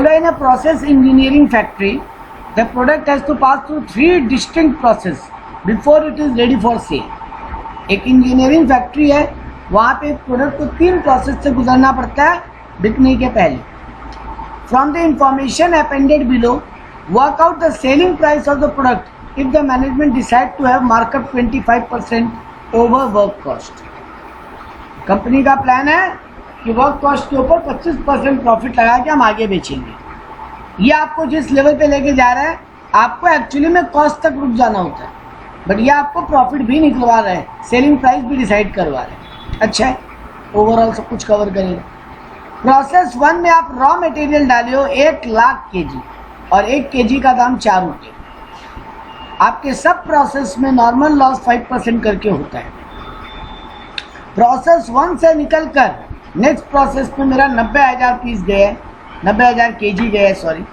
Today in a process engineering factory, the product has to pass through 3 distinct processes before it is ready for sale. एक engineering factory है, वहाँ पे एक product को 3 process से गुजरना पड़ता है बिकने के पहले. From the information appended below, work out the selling price of the product if the management decide to have markup 25% over work cost. Company का प्लान है कि वर्क कॉस्ट के ऊपर 25% प्रॉफिट लगा के हम आगे बेचेंगे. ये आपको जिस लेवल पे लेके जा रहा है, आपको एक्चुअली में कॉस्ट तक रुक जाना होता है, बट ये आपको प्रॉफिट भी निकलवा रहे हैं, सेलिंग प्राइस भी डिसाइड करवा रहे हैं. अच्छा है, ओवरऑल सब कुछ कवर करेंगे. प्रोसेस 1 में आप रॉ मटेरियल डाले हो 1 लाख केजी और 1 केजी का दाम 4 रुपये. आपके सब प्रोसेस में नॉर्मल लॉस 5% करके होता है. प्रोसेस 1 से निकल कर नेक्स्ट प्रोसेस में मेरा 90,000 पीस गए, 90,000 केजी गए, सॉरी.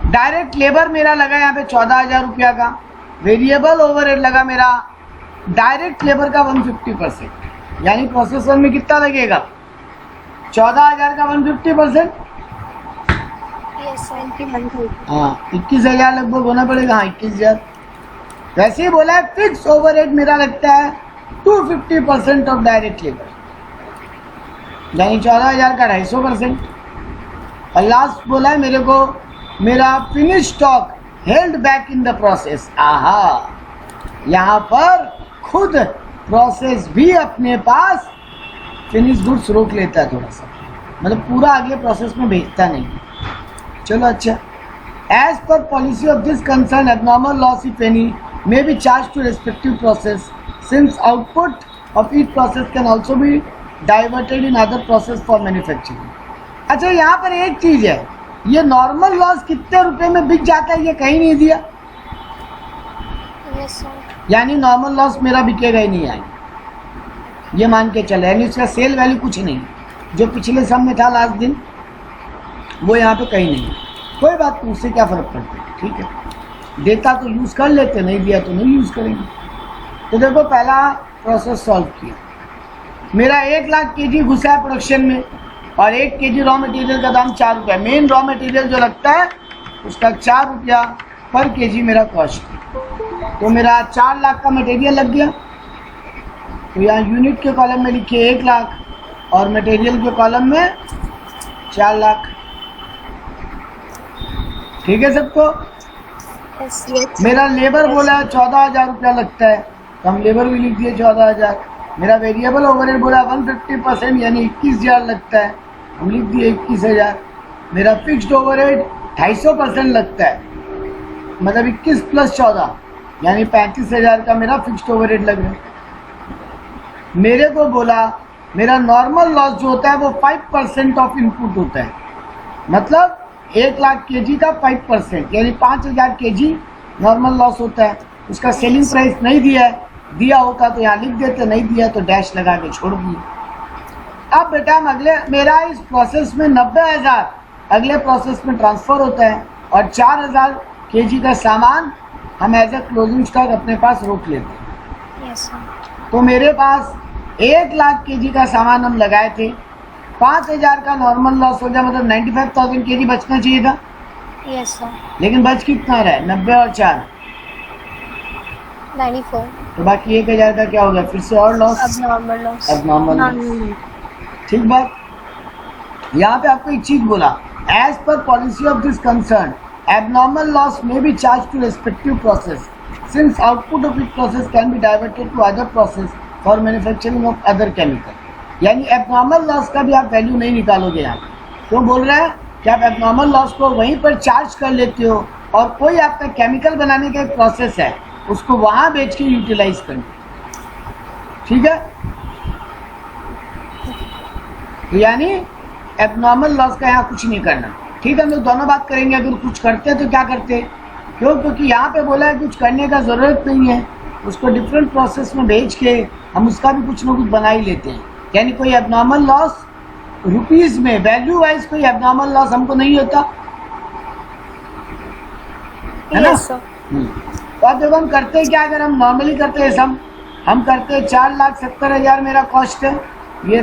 डायरेक्ट लेबर मेरा लगा यहाँ पे 14,000 रुपया का. वेरिएबल ओवरहेड लगा मेरा डायरेक्ट लेबर का 150%. यानी प्रोसेस 1 में कितना लगेगा? 14,000 का 150%. हाँ, 21,000 लगभग होना पड़ेगा. हाँ, 21,000. वैसे ही बोला है फिक्स ओवरहेड मेरा लगता है 250% ऑफ डायरेक्ट लेबर, यानी 14,000 का 250%. और लास्ट बोला है मेरे को मेरा finish stock held back in the process. आहा, यहाँ पर खुद प्रोसेस भी अपने पास फिनिश गुड्स रोक लेता है थोड़ा सा, मतलब पूरा आगे प्रोसेस में भेजता नहीं. चलो अच्छा. As per policy of this concern abnormal loss if any may be charged to respective process since output of each process can also be diverted in other process for manufacturing. अच्छा, यहाँ पर एक चीज है, ये नॉर्मल लॉस कितने रुपए में बिक जाता है ये कहीं नहीं दिया. yes, यानी नॉर्मल लॉस मेरा बिकेगा ही नहीं आएगा, ये मान के चले. यानी उसका सेल वैल्यू कुछ नहीं, जो पिछले सम में था लास्ट दिन वो यहाँ पे कहीं नहीं. कोई बात नहीं, उससे क्या फर्क पड़ता है. ठीक है, देता तो यूज़ कर लेते, नहीं दिया तो नहीं यूज़ करेंगे. तो देखो, पहला प्रोसेस सॉल्व किया. मेरा 1 लाख केजी घुसा है प्रोडक्शन में और 1 केजी रॉ मटेरियल का दाम 4 रुपया. मेन रॉ मटेरियल जो लगता है उसका 4 रुपया पर केजी मेरा कॉस्ट. तो मेरा 4 लाख का मटेरियल लग गया. तो यहाँ यूनिट के कॉलम में लिखिए 1 लाख और मटेरियल के कॉलम में 4 लाख. ठीक है सबको? मेरा लेबर बोला है 14,000 रुपया लगता है, तो हम लेबर भी लिख दिए 14,000. मेरा वेरिएबल ओवरहेड बोला 150% यानी 21,000 लगता है, हम लिख दिए 21,000. मेरा फिक्स्ड ओवरहेड 250% लगता है, मतलब 21 + 14 यानी 35,000 का मेरा फिक्स्ड ओवरहेड लग रहा है. मेरे को बोला मेरा नॉर्मल लॉस जो होता है वो 5% ऑफ इनपुट होता है, मतलब 1 लाख केजी का 5% यानी 5,000 केजी नॉर्मल लॉस होता है. उसका सेलिंग प्राइस नहीं दिया है, दिया होता तो यहाँ लिख देते, नहीं दिया तो डैश लगा के छोड़ दिए. अब बेटा हम अगले, मेरा इस प्रोसेस में 90,000 अगले प्रोसेस में ट्रांसफ़र होता है और 4,000 केजी का सामान हम एज ए क्लोजिंग स्टॉक अपने पास रोक लेते हैं. yes, तो मेरे पास 1 लाख केजी का सामान हम लगाए थे, 5,000 का नॉर्मल लॉस हो गया, मतलब 95,000 केजी बचना चाहिए था. yes, sir. लेकिन बच कितना रहा है? 90 और 4, 94. तो बाकी 1,000 का क्या हो गया? फिर से और लॉस, Abnormal loss. एबनॉर्मल. ठीक बात. यहाँ पे आपको एक चीज बोला, as per policy of this concern abnormal loss में be charge to respective process since output of it process can be diverted to other process for manufacturing of other chemical. यानी एबनॉर्मल लॉस का भी आप value नहीं निकालोगे यहाँ. क्यों बोल रहे हैं कि आप एबनॉर्मल लॉस को वहीं पर चार्ज कर लेते हो और कोई आपका केमिकल बनाने का एक प्रोसेस है उसको वहाँ बेच के यूटिलाइज करना. ठीक है, तो यानी एबनॉर्मल लॉस का यहाँ कुछ नहीं करना. ठीक है, हम लोग दोनों बात करेंगे. अगर कुछ करते हैं तो क्या करते हैं? क्योंकि यहाँ पे बोला है कुछ करने का ज़रूरत नहीं है, उसको डिफरेंट प्रोसेस में भेज के हम उसका भी कुछ ना कुछ बना ही लेते हैं. यानी कोई एबनॉर्मल लॉस रुपीस में वैल्यू वाइज कोई एबनॉर्मल लॉस हमको नहीं होता है ना. Yes, sir. तो अब देखो हम करते हैं क्या, अगर हम नॉर्मली करते हैं सम, हम करते हैं 4,70,000 मेरा कॉस्ट है, ये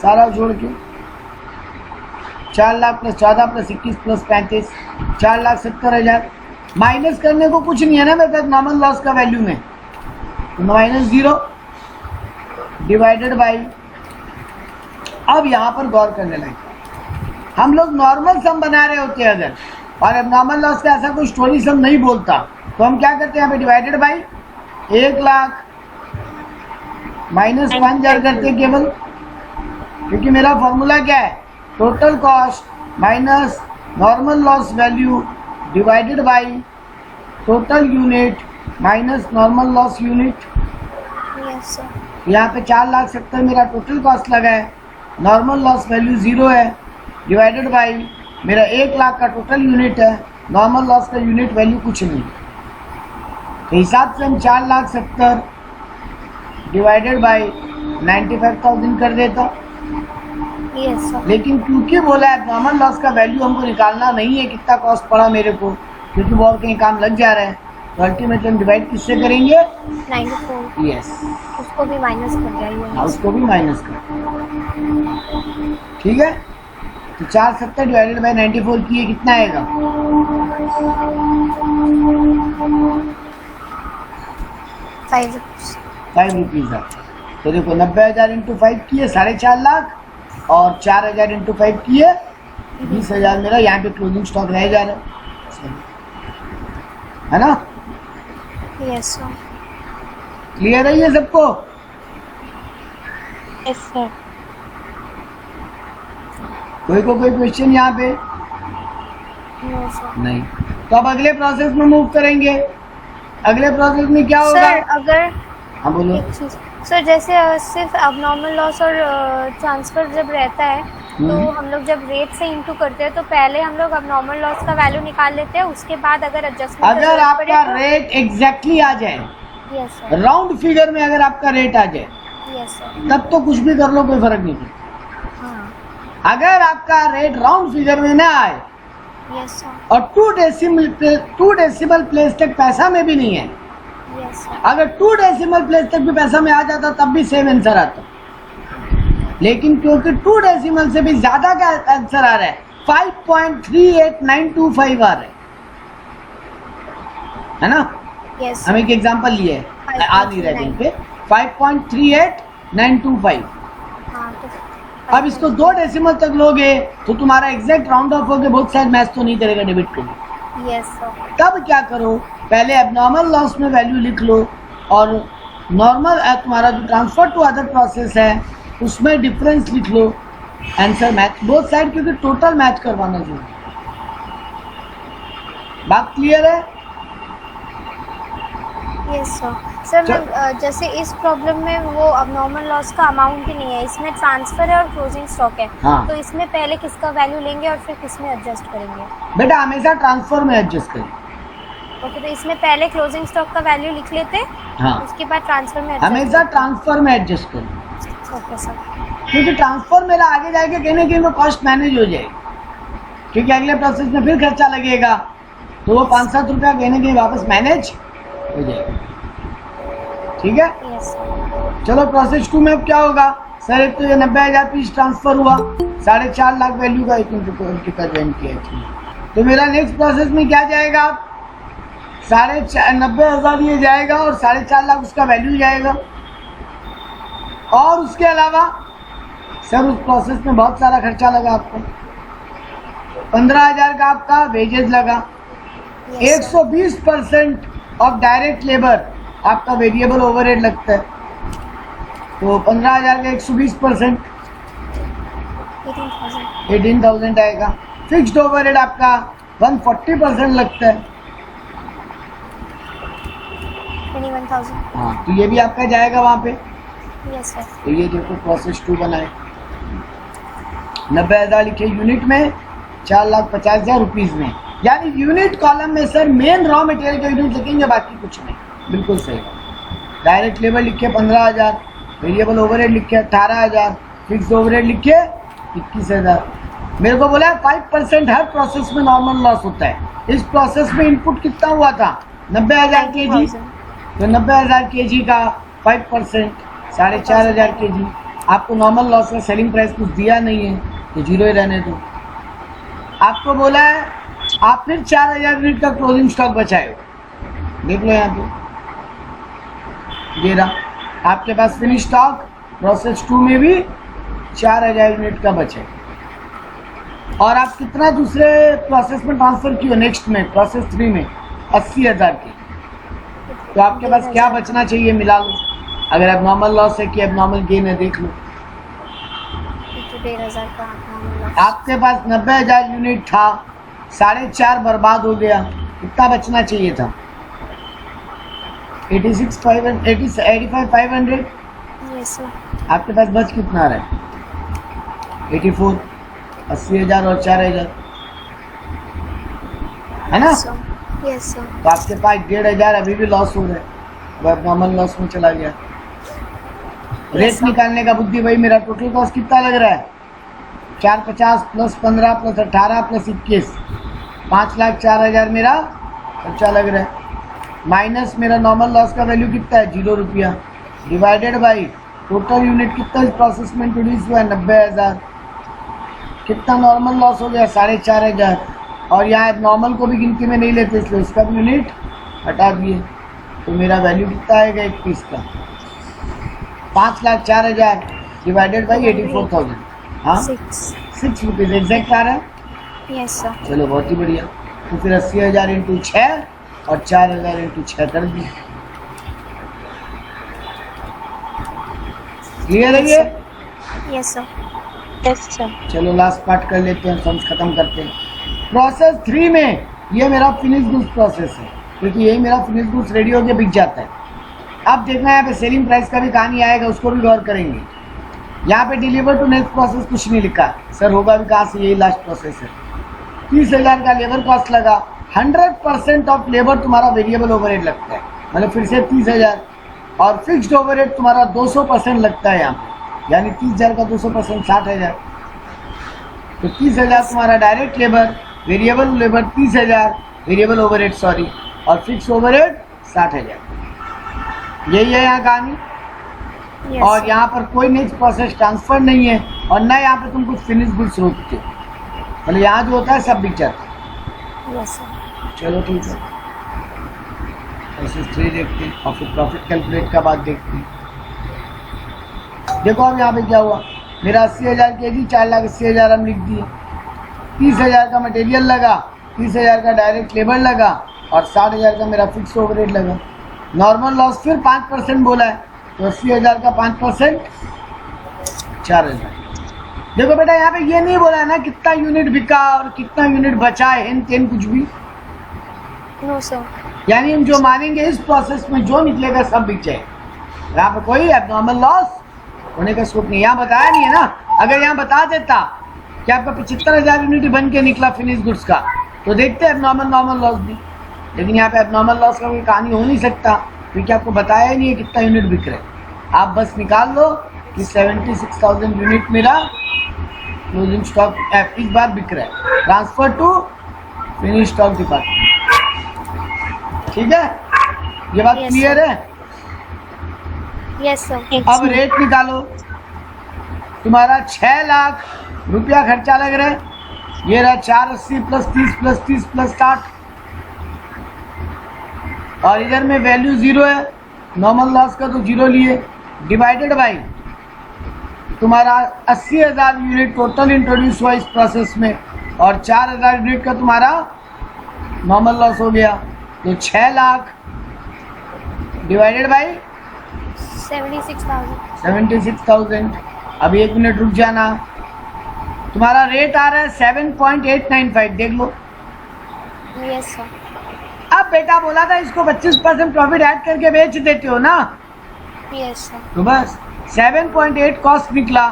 सारा जोड़ के 4 lakh plus 14 plus 21 plus 35, 4,70,000। Minus करने को कुछ नहीं है ना मेरे पास नॉर्मल लॉस का वैल्यू में, तो -0 डिवाइडेड बाई। अब यहाँ पर गौर करने लगे, हम लोग नॉर्मल सम बना रहे होते हैं अगर, और अब नॉर्मल लॉस का ऐसा कोई स्टोरी सम नहीं बोलता, तो हम क्या करते हैं यहाँ पे डिवाइडेड बाई 1 लाख -1 जार करते हैं केवल, क्योंकि मेरा फॉर्मूला क्या है, total cost minus normal loss value divided by total unit minus normal loss unit. Yes sir. यहाँ पे 4,70,000 मेरा टोटल कॉस्ट लगा है, नॉर्मल लॉस वैल्यू 0 है, डिवाइडेड बाई मेरा 1 लाख का टोटल यूनिट है, नॉर्मल लॉस का यूनिट वैल्यू कुछ नहीं। तो हिसाब से हम 4,70,000 डिवाइडेड बाई 95,000 कर देता। Yes sir. लेकिन क्योंकि बोला है नॉर्मल लॉस का वैल्यू हमको निकालना नहीं है, कितना कॉस्ट पड़ा मेरे को, क्योंकि वो और कहीं काम लग जा रहा है, तो अल्टीमेटली हम डिवाइड किससे करेंगे? 94। यस, उसको भी माइनस कर जाइए। उसको भी माइनस कर, ठीक है। तो 4,70,000 डिवाइडेड बाई 94 किए कितना आएगा? 5 रुपीज़ है। तो देखो 90,000 इंटू 5 किए 4.5 लाख, और 4,000 इंटू 5 किए 20,000 मेरा यहाँ पे क्लोजिंग स्टॉक रह जा रहा है ना? Yes sir. क्लियर है ये सबको? Yes sir. कोई क्वेश्चन यहाँ पे? No sir. नहीं। तो अब अगले प्रोसेस में मूव करेंगे। अगले प्रोसेस में क्या होगा? सर अगर हाँ बोलो। एक चीज सर, जैसे सिर्फ अबनॉर्मल लॉस और ट्रांसफर जब रहता है तो हम लोग जब रेट से इंटू करते हैं तो पहले हम लोग अबनॉर्मल लॉस का वैल्यू निकाल लेते हैं, उसके बाद अगर एडजस्टमेंट अगर आपका रेट एग्जैक्टली आ जाए, यस सर। राउंड फिगर में अगर आपका रेट आ जाए, यस सर। तब तो कुछ भी कर लो, कोई फर्क नहीं पड़ता। हाँ। अगर आपका रेट राउंड फिगर में ना आए यस सर। और 2 डेसिमल प्लेस तक पैसा में भी नहीं है, यस सर। अगर 2 डेसिमल प्लेस तक भी पैसा में आ जाता तब भी सेम आंसर आता, लेकिन क्योंकि 2 डेसिमल से भी ज्यादा का आंसर आ रहा है, 5.38925 आ रहा है ना? यस। हम एक एग्जांपल लिए है, आ नहीं रहा है पे 5.38925। हाँ तो अब इसको 2 डेसिमल तक लोगे तो तुम्हारा एग्जैक्ट राउंड ऑफ होके बोथ साइड मैच तो नहीं करेगा डेबिट को। Yes sir. तब क्या करो, पहले एबनॉर्मल लॉस में वैल्यू लिख लो, और नॉर्मल तुम्हारा जो ट्रांसफर टू अदर प्रोसेस है उसमें डिफरेंस लिख लो, आंसर मैच बोथ साइड, क्योंकि टोटल मैच करवाना चाहिए। बात क्लियर है? Yes sir. सर मैं जैसे इस प्रॉब्लम में वो अबनॉर्मल लॉस का अमाउंट ही नहीं है, इसमें ट्रांसफर है और क्लोजिंग स्टॉक है। हाँ। तो इसमें पहले किसका वैल्यू लेंगे और फिर किसमें एडजस्ट करेंगे? बेटा हमेशा ट्रांसफर में एडजस्ट करें। ओके, तो इसमें पहले क्लोजिंग स्टॉक का वैल्यू लिख लेते हैं, हाँ, उसके बाद ट्रांसफर में हमेशा ट्रांसफर में एडजस्ट करें, ओके सर। क्योंकि ट्रांसफर मेरा आगे जाके कहीं ना कहीं वो कॉस्ट मैनेज हो जाएगी, क्योंकि अगले प्रोसेस में फिर खर्चा लगेगा, तो वो 5-7 रुपया कहीं ना कहीं वापस मैनेज हो जाएगा। ठीक है, यस सर। चलो प्रोसेस 2 में अब क्या होगा? सर एक तो ये 90,000 पीस ट्रांसफर हुआ, 4.5 लाख वैल्यू का ज्वाइन किया, तो मेरा नेक्स्ट प्रोसेस में क्या जाएगा? 90,000 ये जाएगा और 4.5 लाख उसका वैल्यू जाएगा। और उसके अलावा सर उस प्रोसेस में बहुत सारा खर्चा लगा आपको, 15,000 का आपका वेजेस लगा, 120% ऑफ डायरेक्ट लेबर आपका वेरिएबल ओवरहेड लगता है, तो 15,000 का 120% 18,000 आएगा। फिक्स्ड ओवरहेड आपका 140% लगता है, 21,000। हाँ, तो ये भी आपका जाएगा वहाँ पे। Yes sir. तो ये देखो प्रोसेस 2 बनाए, 90,000 लिखे यूनिट में, 4,50,000 रुपीज में, यानी यूनिट कॉलम में सर मेन रॉ मटेरियल का यूनिट लिखेंगे, बाकी कुछ नहीं। बिल्कुल सही। डायरेक्ट लेबर लिखे 15,000, वेरिएबल ओवरहेड लिखे 18,000, फिक्स ओवरहेड लिखे 21,000। मेरे को बोला 5% हर प्रोसेस में नॉर्मल लॉस होता है। इस प्रोसेस में इनपुट कितना हुआ था? 90,000 kg, तो 90,000 kg का 5% 4,500 kg। आपको नॉर्मल लॉस का सेलिंग प्राइस कुछ दिया नहीं है, तो जीरो ही रहने दो। आपको बोला है आप फिर 4000 यूनिट का क्लोजिंग स्टॉक बचाए हो, देख लो यहाँ पे ये रहा आपके पास फिनिश स्टॉक प्रोसेस 2 में भी 4000 यूनिट का बचे। और आप कितना दूसरे प्रोसेस में ट्रांसफर किए नेक्स्ट में प्रोसेस 3 में 80,000 की, तो आपके पास क्या बचना चाहिए मिला लो। अगर एबनॉर्मल लॉस है कि एबनॉर्मल गेन है देख लो। 1,500 का abnormal loss। आपके पास 90,000 यूनिट था, 4.5 बर्बाद हो गया, कितना बचना चाहिए था? 85,500। Yes sir. आपके पास बच कितना रहा है? 84, 80,000 और 4,000 है ना। Yes sir. तो आपके पास 1,500 अभी भी लॉस हो गए, वो एबनॉर्मल लॉस में चला गया। रेट निकालने का बुद्धि भाई, मेरा टोटल कॉस्ट कितना लग रहा है? 450 प्लस 15 प्लस 18 प्लस 21, 5,04,000 मेरा खर्चा लग रहा है। माइनस मेरा नॉर्मल लॉस का वैल्यू कितना है? 0 रुपया, डिवाइडेड बाई टोटल यूनिट कितना इस प्रोसेस में इंट्रोड्यूस हुआ है? 90,000। कितना नॉर्मल लॉस हो गया? 4,500। और यहाँ नॉर्मल को भी गिनती में नहीं लेते इसलिए उसका भी यूनिट हटा दिए, तो मेरा वैल्यू कितना आएगा 21 का? 5,04,000 डिवाइडेड बाई 84,000। हाँ 6 रुपीज़ एग्जैक्ट आ रहा है। Yes sir. चलो बहुत ही बढ़िया। तो फिर 80,000 इंटू 6 और 4,000 इंटू 6 कर दिए। क्लियर है ये? Yes sir. चलो लास्ट पार्ट कर लेते हैं, सम्स खत्म करते हैं। प्रोसेस 3 में ये मेरा फिनिश गुड्स प्रोसेस है, क्योंकि यही मेरा फिनिश गुड्स रेडी होकर बिक जाता है। अब देखना यहाँ पे सेलिंग प्राइस का भी कहानी आएगा, उसको भी गौर करेंगे। यहाँ पे डिलीवर टू नेक्स्ट प्रोसेस कुछ नहीं लिखा सर, होगा भी कहाँ से, यही लास्ट प्रोसेस है। 30,000 का लेबर कॉस्ट लगा, 100% ऑफ लेबर तुम्हारा वेरिएबल ओवरहेड लगता है, मतलब फिर से 30,000, और फिक्स्ड ओवरहेड तुम्हारा 200% लगता है यहाँ पे, यानी 30,000 का 200% 60,000। तो 30,000 तुम्हारा direct labour, variable labour 30,000, variable overhead sorry, और फिक्स ओवरहेड 60,000। यही है यहाँ कहानी। और यहाँ पर कोई नेक्स्ट प्रोसेस ट्रांसफर नहीं है, और ना यहाँ पे तुम कुछ फिनिश गुड्स रोकते हो, मतलब यहाँ जो होता है सब बिक जाता है। Yes sir. चलो ठीक है, प्रोसेस 3 देखते हैं और फिर प्रॉफिट कैलकुलेट का बात देखते हैं। देखो अब यहाँ पे क्या हुआ, मेरा 80,000 केजी, 4,80,000 हम लिख दिए। 30,000 का मटेरियल लगा, 30,000 का डायरेक्ट लेबर लगा, और 60,000 का मेरा फिक्स ओवरहेड लगा। नॉर्मल लॉस फिर 5% बोला है, तो 80,000 का 5% 4,000। देखो बेटा यहाँ पे ये नहीं बोला है ना कितना यूनिट बिका और कितना यूनिट बचा है, इन तेन कुछ भी। No sir. यानी हम जो मानेंगे इस प्रोसेस में जो निकलेगा सब बिक जाएगा। यहाँ पे कोई एबनॉर्मल लॉस होने का स्कोप नहीं, यहाँ बताया नहीं है ना। अगर यहाँ बता देता कि आपका 75,000 यूनिट बन के निकला फिनिश गुड्स का, तो देखते एबनॉर्मल नॉर्मल लॉस भी। लेकिन यहाँ पे एबनॉर्मल लॉस का कोई कहानी हो नहीं सकता, क्योंकि आपको बताया ही नहीं है कितना यूनिट बिक रहे। आप बस निकाल लो कि 76,000 यूनिट मेरा क्लोजिंग स्टॉक इस बार बिक रहा है, transfer to finish stock department. ठीक है, ये बात क्लियर है? Yes sir. अब रेट निकालो। तुम्हारा 6 लाख रुपया खर्चा लग रहा है, ये रहा 480 प्लस 30 प्लस 30 प्लस 60, और इधर में वैल्यू 0 है, नॉर्मल लॉस का तो 0 लिए, डिवाइडेड बाई तुम्हारा 80,000 यूनिट टोटल इंट्रोड्यूस हुआ इस प्रोसेस में, और 4,000 यूनिट का तुम्हारा नॉर्मल लॉस हो गया, तो 6 लाख डिवाइडेड बाई 76,000। अभी 1 मिनट रुक जाना। तुम्हारा रेट आ रहा है 7.895, देख लो। Yes sir. अब बेटा बोला था इसको 25% प्रॉफिट ऐड करके बेच देते हो ना, यस सर। तो बस 7.8 कॉस्ट निकला,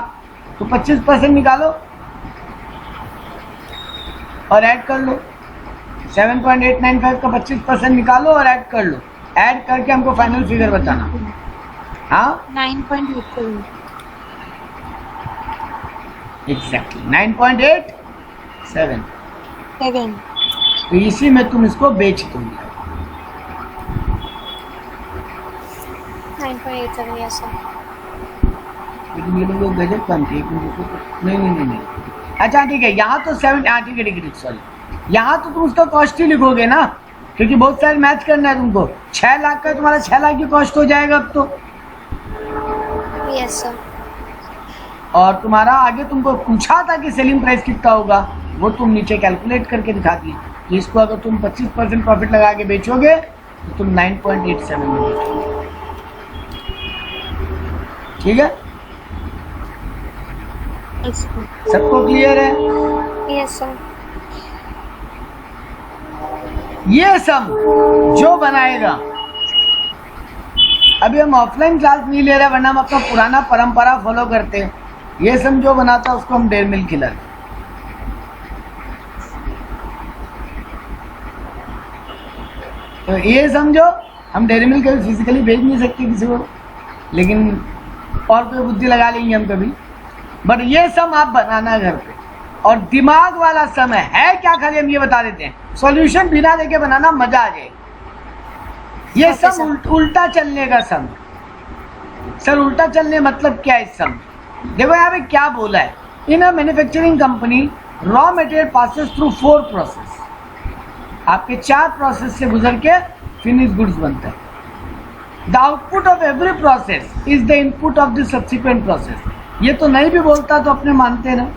तो 25% निकालो और ऐड कर लो। 7.895 का 25% निकालो और ऐड कर लो, ऐड करके हमको फाइनल फिगर बताना। हाँ 9.87। एग्जैक्टली 9.87। तो इसी में तुम इसको बेच दोगे। 9.87। Yes sir. लेकिन ये लोग गजब काम किए, नहीं नहीं नहीं नहीं अच्छा ठीक है, यहाँ तो 7, हाँ ठीक है सॉरी, यहाँ तो तुम उसका कॉस्ट ही लिखोगे ना, क्योंकि बहुत सारे मैच करना है तुमको। 6 लाख का तुम्हारा 6 लाख की कॉस्ट हो जाएगा अब तो। Yes sir. और तुम्हारा आगे तुमको पूछा था कि सेलिंग प्राइस कितना होगा, वो तुम नीचे कैलकुलेट करके दिखा दिए कि इसको अगर तुम 25% प्रॉफिट लगा के बेचोगे तो तुम 9.87 में बेचोगे। ठीक है, सबको क्लियर है? Yes sir. ये सम जो बनाएगा, अभी हम ऑफलाइन क्लास नहीं ले रहे वरना हम अपना पुराना परंपरा फॉलो करते हैं। ये सम जो बनाता उसको हम डेयर मिल्क खिलाते। तो ये समझो, हम डेयरी मिल्क कभी फिजिकली भेज नहीं सकते किसी को, लेकिन और कोई बुद्धि लगा लेंगे हम कभी। बट ये सम आप बनाना घर पे, और दिमाग वाला सम है क्या, खाली हम ये बता देते हैं। सॉल्यूशन बिना देके बनाना मजा आ जाए। ये Okay, सम उल्टा चलने का सम। सर उल्टा चलने मतलब क्या है इस सम? देखो यहाँ पे क्या बोला है, in a manufacturing company raw material passes through 4 process. आपके 4 प्रोसेस से गुजर के फिनिश गुड्स बनता है। The output of every process is the input of the subsequent process. ये तो नहीं भी बोलता तो अपने मानते ना।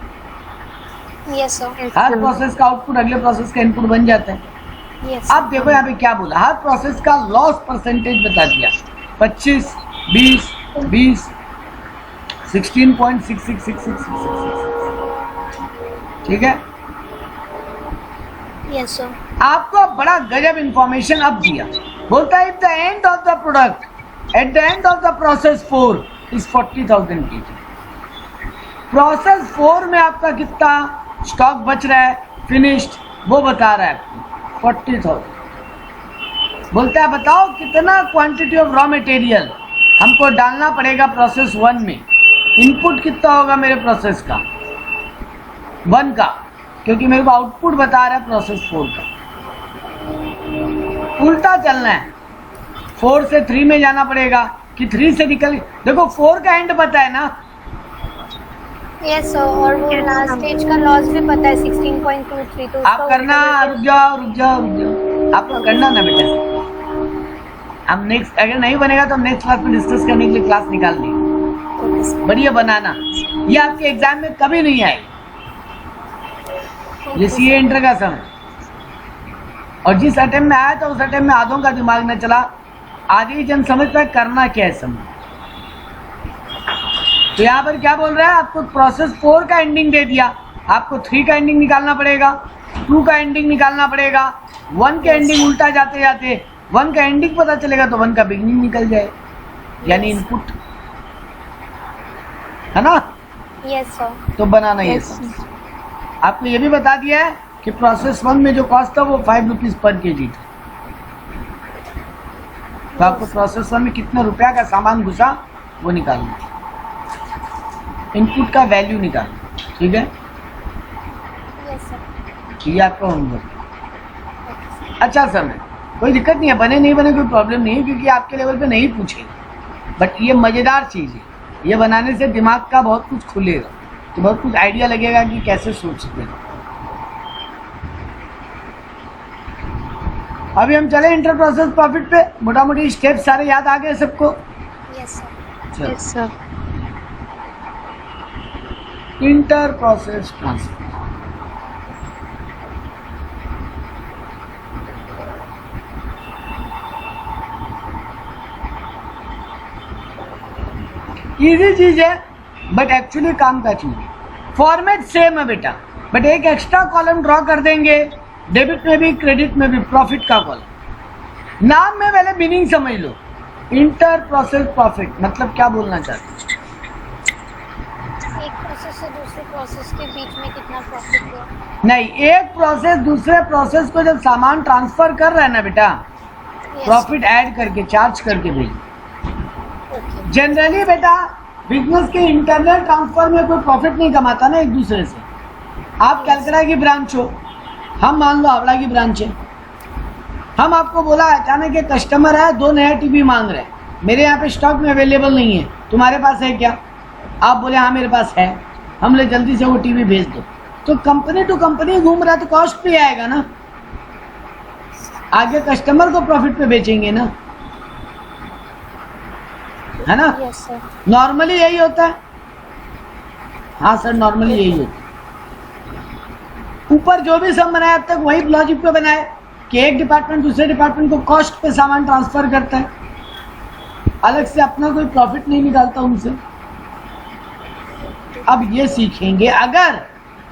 Yes sir. हर प्रोसेस का आउटपुट अगले प्रोसेस का इनपुट बन जाता है। यस। अब देखो यहाँ पे क्या बोला, हर प्रोसेस का लॉस परसेंटेज बता दिया, 25, 20, 20, 16.666666। ठीक है, यस सर। आपको बड़ा गजब इंफॉर्मेशन अब दिया। बोलता है at the end of the product, at the end of the process 4 is 40,000 kg। Process 4 में आपका कितना स्टॉक बच रहा है फिनिश्ड, वो बता रहा है 40,000। बोलता है बताओ कितना क्वांटिटी ऑफ रॉ मटेरियल हमको डालना पड़ेगा प्रोसेस 1 में, इनपुट कितना होगा मेरे प्रोसेस का 1 का, क्योंकि मेरे को आउटपुट बता रहा है प्रोसेस 4 का। उल्टा चलना है, 4 से 3 में जाना पड़ेगा कि 3 से निकल। देखो 4 का एंड पता है ना। यस सर, और वो लास्ट स्टेज का लॉस भी पता है 16.23। तो आप करना, रुक जाओ रुक जाओ रुक जाओ, आपको करना ना बेटा। हम नेक्स्ट, अगर नहीं बनेगा तो हम नेक्स्ट क्लास में डिस्कस करने के लिए क्लास निकाल देंगे। बढ़िया बनाना, ये आपके एग्जाम में कभी नहीं आएगा। ये सीए इंटर का समय, और जिस अटेम्प्ट में आया था उस अटेम्प्ट में आधों का दिमाग न चला, आधी जन समझ पाए करना क्या है समय। तो यहाँ पर क्या बोल रहा है, आपको प्रोसेस 4 का एंडिंग दे दिया, आपको 3 का एंडिंग निकालना पड़ेगा, 2 का एंडिंग निकालना पड़ेगा, 1 का एंडिंग उल्टा जाते जाते 1 का एंडिंग पता चलेगा तो 1 का बिगिनिंग निकल जाए, यानी इनपुट है ना। Yes sir. तो बनाना ये सब। आपको ये भी बता दिया है कि प्रोसेस 1 में जो कॉस्ट था वो 5 रुपीज पर kg था। तो आपको प्रोसेस 1 में कितना रुपया का सामान घुसा वो निकालना, इनपुट का वैल्यू निकालना। ठीक है, यस सर। ये आपका होमवर्क। अच्छा सर, कोई दिक्कत नहीं है, बने नहीं बने कोई प्रॉब्लम नहीं है, क्योंकि आपके लेवल पे नहीं पूछेगा। बट ये मज़ेदार चीज़ है, ये बनाने से दिमाग का बहुत कुछ खुलेगा, तो बहुत कुछ आइडिया लगेगा कि कैसे सोचते हैं। अभी हम चले इंटर प्रोसेस प्रॉफिट पे। मोटा मोटी स्टेप सारे याद आ गए सबको? Yes sir. चलो, yes sir. Inter process transfer. Easy चीज है बट एक्चुअली काम का चीज है। फॉर्मेट सेम है बेटा, बट एक एक्स्ट्रा कॉलम ड्रॉ कर देंगे, डेबिट में भी क्रेडिट में भी, प्रॉफिट का कॉलम। नाम में पहले मीनिंग समझ लो, इंटर प्रोसेस प्रॉफिट मतलब क्या बोलना चाहते हैं। एक प्रोसेस से दूसरे प्रोसेस के बीच में कितना प्रॉफिट हुआ? नहीं, एक प्रोसेस दूसरे प्रोसेस को जब सामान ट्रांसफर कर रहा है ना बेटा, प्रॉफिट ऐड करके चार्ज करके भेज। जनरली बेटा बिजनेस के इंटरनल ट्रांसफर में कोई प्रॉफिट नहीं कमाता ना एक दूसरे से। आप कलकत्ता की ब्रांच हो, हम मान लो हावड़ा की ब्रांच है, हम आपको बोला अचानक एक कस्टमर है 2 नया टीवी मांग रहे हैं, मेरे यहाँ पे स्टॉक में अवेलेबल नहीं है, तुम्हारे पास है क्या? आप बोले हाँ मेरे पास है, हम ले जल्दी से वो टीवी भेज दो। तो कंपनी टू कंपनी घूम रहा है तो कॉस्ट पे आएगा ना, आगे कस्टमर को प्रॉफिट पे बेचेंगे ना, है ना। Yes sir. नॉर्मली यही होता है। हाँ सर, नॉर्मली यही होता है। ऊपर जो भी सम बनाया अब तक वही लॉजिक पे बनाए कि एक डिपार्टमेंट दूसरे डिपार्टमेंट को कॉस्ट पे सामान ट्रांसफर करता है, अलग से अपना कोई प्रॉफिट नहीं निकालता उनसे। अब ये सीखेंगे, अगर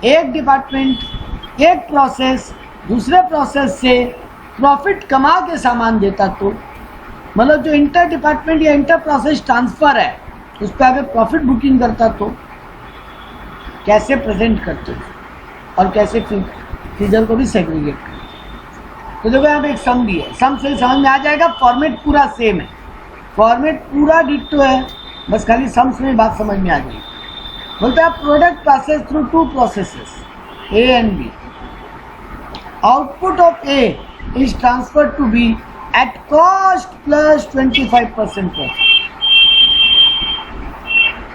एक डिपार्टमेंट एक प्रोसेस दूसरे प्रोसेस से प्रॉफिट कमा के सामान देता तो, मतलब जो इंटर डिपार्टमेंट या इंटर प्रोसेस ट्रांसफर है उस पर अगर प्रॉफिट बुकिंग करता तो कैसे प्रेजेंट करते और कैसे फिगर को भी सेग्रीगेट करते। तो देखो यहाँ पे एक सम भी है, सम से समझ में आ जाएगा। फॉर्मेट पूरा सेम है, फॉर्मेट पूरा डिट्टो है, बस खाली सम्स में बात समझ में आ जाएगी। बोलते हैं product passes through two processes A and B, output of A is transfer to B at cost plus 25% profit,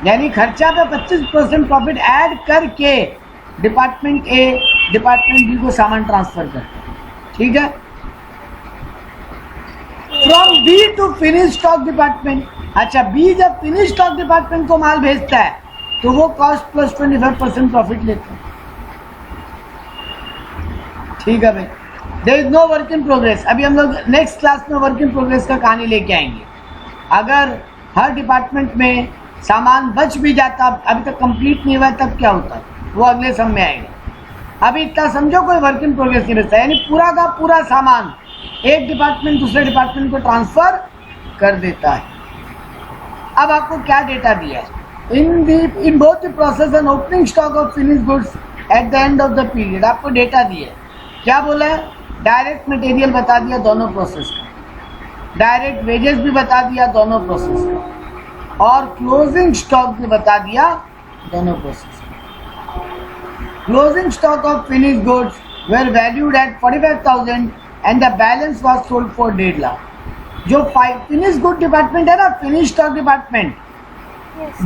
यानी खर्चा पे 25% प्रॉफिट ऐड करके डिपार्टमेंट ए डिपार्टमेंट बी को सामान ट्रांसफर करते हैं, ठीक है। From B to finish stock department, अच्छा बी जब फिनिश स्टॉक डिपार्टमेंट को माल भेजता है तो वो कॉस्ट प्लस 25% प्रॉफिट लेते हैं, ठीक है भाई। There is no work in progress. अभी हम लोग नेक्स्ट क्लास में वर्क इन प्रोग्रेस का कहानी लेके आएंगे। अगर हर डिपार्टमेंट में सामान बच भी जाता, अभी तक कंप्लीट नहीं हुआ, तब क्या होता, वो अगले सम में आएगा। अभी इतना समझो, कोई वर्क इन प्रोग्रेस नहीं बचता, यानी पूरा का पूरा सामान एक डिपार्टमेंट दूसरे डिपार्टमेंट को ट्रांसफर कर देता है। अब आपको क्या डेटा दिया है, in both the process and opening stock of finish goods at the end of the period, आपको डेटा दिया है। क्या बोला है, डायरेक्ट मटेरियल बता दिया दोनों प्रोसेस का, डायरेक्ट वेजेस भी बता दिया दोनों प्रोसेस का, और क्लोजिंग स्टॉक भी बता दिया दोनों प्रोसेस का। Closing stock of finish goods were valued at 45,000 and the balance was sold for 1.5 lakh. जो फिनिश गुड डिपार्टमेंट है ना, फिनिश स्टॉक डिपार्टमेंट,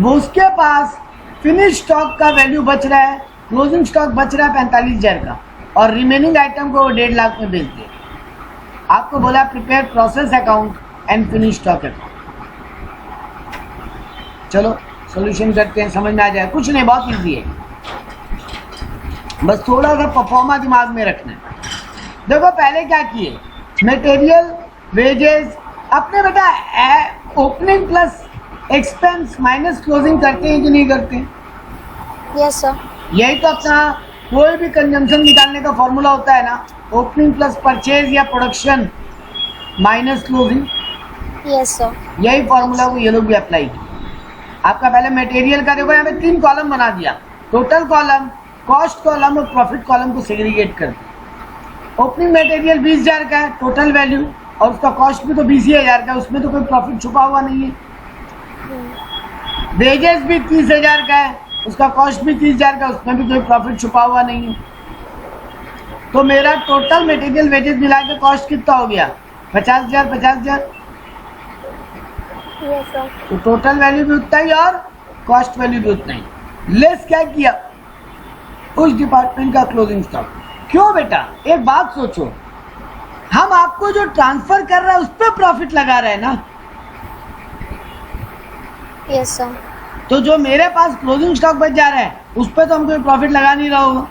उसके पास फिनिश स्टॉक का वैल्यू बच रहा है, क्लोजिंग स्टॉक बच रहा है 45,000 का, और रिमेनिंग आइटम को 1.5 लाख में बेच दिया। आपको बोला prepare process account and finish stock account. चलो सॉल्यूशन करते हैं, समझ में आ जाए। कुछ नहीं, बहुत इजी है, बस थोड़ा सा परफॉर्मा दिमाग में रखना है। देखो पहले क्या किए, मटेरियल वेजेस अपने बेटा opening plus expense minus closing करते हैं कि नहीं करते हैं? Yes sir. यही तो अपना कोई भी कंजम्पशन निकालने का फॉर्मूला होता है ना, ओपनिंग प्लस परचेज या production minus closing. Yes sir. यही फॉर्मूला को ये लोग भी अप्लाई किया। आपका पहले मटेरियल का देखो, यहाँ पे 3 कॉलम बना दिया, टोटल कॉलम, कॉस्ट कॉलम और प्रॉफिट कॉलम को सेग्रीगेट कर दिया। ओपनिंग मटेरियल 20,000 का है टोटल वैल्यू, और उसका कॉस्ट भी तो 20,000 का है, उसमें तो कोई प्रॉफिट छुपा हुआ नहीं है। वेजेस भी 30,000 का है, उसका कॉस्ट भी 30,000 का, उसमें भी कोई प्रॉफिट छुपा हुआ नहीं है। तो मेरा टोटल मटेरियल वेजेस मिला के कॉस्ट कितना हो गया, 50,000 50,000। Yes sir. तो टोटल वैल्यू भी उतना ही और कॉस्ट वैल्यू भी उतना ही। लेस क्या किया, उस डिपार्टमेंट का क्लोजिंग स्टॉक। क्यों बेटा, एक बात सोचो, हम आपको जो ट्रांसफर कर रहा है उस पर प्रॉफिट लगा रहे हैं ना। Yes sir. तो जो मेरे पास क्लोजिंग स्टॉक बच जा रहा है उस पर तो हम कोई प्रॉफिट लगा नहीं रहा होगा।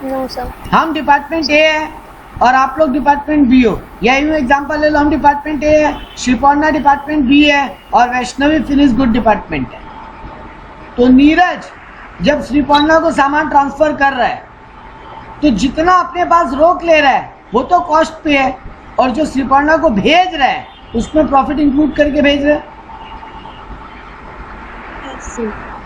No sir. हम डिपार्टमेंट ए है और आप लोग डिपार्टमेंट बी हो, या यूं एग्जांपल ले लो, हम डिपार्टमेंट ए है, श्रीपर्णा डिपार्टमेंट बी है और वैष्णवी फिनिश गुड डिपार्टमेंट है। तो नीरज जब श्रीपर्णा को सामान ट्रांसफर कर रहा है तो जितना अपने पास रोक ले रहा है वो तो कॉस्ट पे है, और जो श्रीपर्णा को भेज रहा है उसमें प्रॉफिट इंक्लूड करके भेज रहा है।